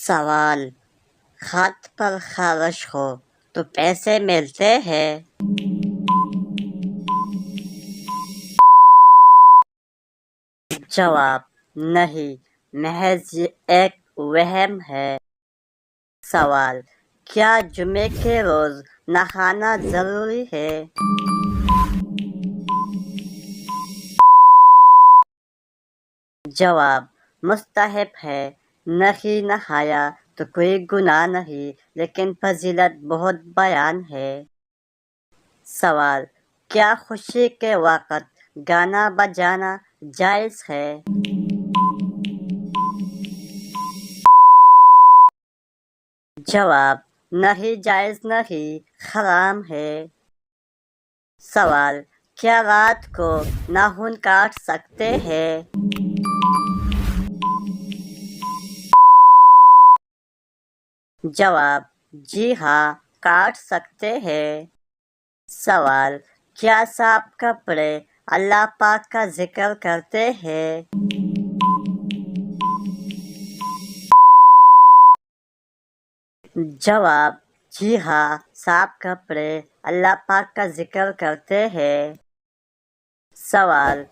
سوال: خط پر خارش ہو تو پیسے ملتے ہیں؟ جواب: نہیں، محض یہ ایک وہم ہے۔ سوال: کیا جمعے کے روز نہانا ضروری ہے؟ جواب: مستحب ہے۔ نہیں نہایا تو کوئی گناہ نہیں، لیکن فضیلت بہت بیان ہے۔ سوال: کیا خوشی کے وقت گانا بجانا جائز ہے؟ جواب: نہیں، جائز نہیں، حرام ہے۔ سوال: کیا رات کو ناخن کاٹ سکتے ہیں؟ جواب: جی ہاں، کاٹ سکتے ہیں۔ سوال: کیا صاف کپڑے اللہ پاک کا ذکر کرتے ہیں؟ جواب: جی ہاں، صاف کپڑے اللہ پاک کا ذکر کرتے ہیں۔ سوال: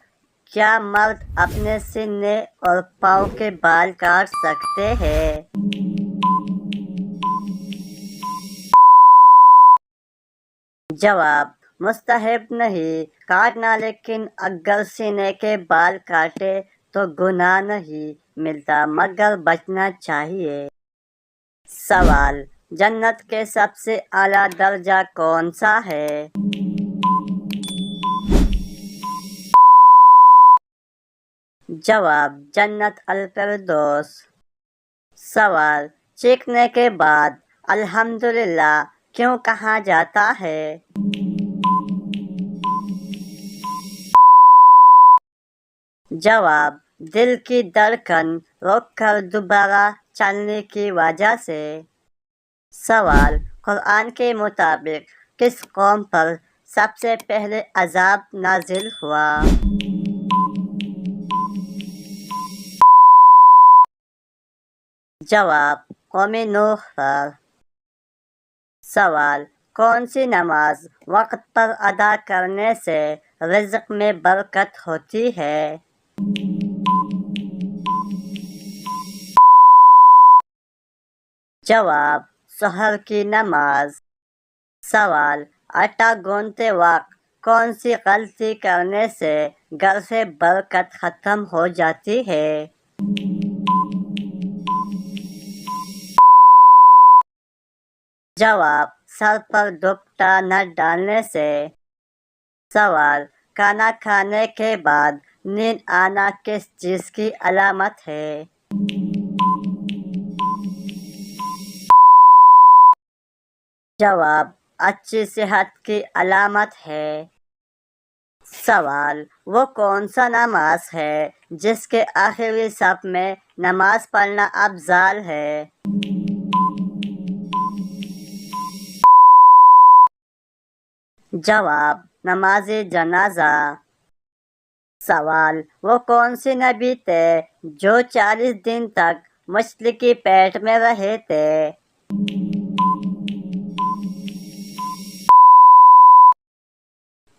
کیا مرد اپنے سینے اور پاؤں کے بال کاٹ سکتے ہیں؟ جواب: مستحب نہیں کاٹنا، لیکن اگر سینے کے بال کاٹے تو گناہ نہیں ملتا، مگر بچنا چاہیے۔ سوال: جنت کے سب سے اعلیٰ درجہ کون سا ہے؟ جواب: جنت الفردوس۔ سوال: چیخنے کے بعد الحمدللہ کیوں کہا جاتا ہے؟ جواب: دل کی دھڑکن رک کر دوبارہ چلنے کی وجہ سے۔ سوال: قرآن کے مطابق کس قوم پر سب سے پہلے عذاب نازل ہوا؟ جواب: قوم نوح پر۔ سوال: کون سی نماز وقت پر ادا کرنے سے رزق میں برکت ہوتی ہے؟ جواب: سحر کی نماز۔ سوال: آٹا گوندتے وقت کون سی غلطی کرنے سے گھر سے برکت ختم ہو جاتی ہے؟ جواب: سر پر دوپٹہ نہ ڈالنے سے۔ سوال: کھانا کھانے کے بعد نیند آنا کس چیز کی علامت ہے؟ جواب: اچھی صحت کی علامت ہے۔ سوال: وہ کون سا نماز ہے جس کے آخری صف میں نماز پڑھنا افضل ہے؟ جواب: نماز جنازہ۔ سوال: وہ کون سی نبی تھے جو 40 دن تک مچھلی کے پیٹ میں رہے تھے؟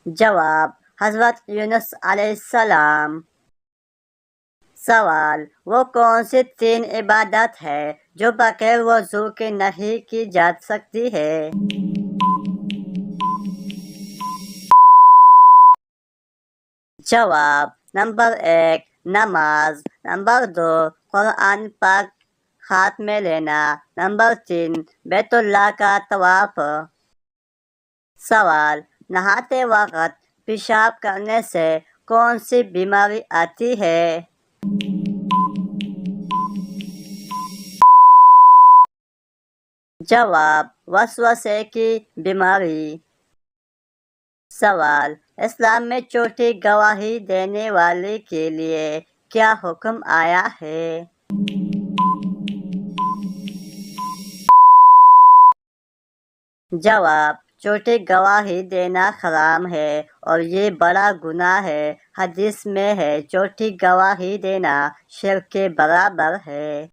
جواب: حضرت یونس علیہ السلام۔ سوال: وہ کون سی 3 عبادت ہے جو بغیر وضو کے نہیں کی جا سکتی ہے؟ جواب: نمبر 1 نماز، نمبر 2 قرآن پاک ہاتھ میں لینا، نمبر 3 بیت اللہ کا طواف۔ سوال: نہاتے وقت پیشاب کرنے سے کون سی بیماری آتی ہے؟ جواب: وسوسے کی بیماری۔ سوال: اسلام میں جھوٹی گواہی دینے والے کے لیے کیا حکم آیا ہے؟ جواب: جھوٹی گواہی دینا حرام ہے اور یہ بڑا گناہ ہے۔ حدیث میں ہے جھوٹی گواہی دینا شرک کے برابر ہے۔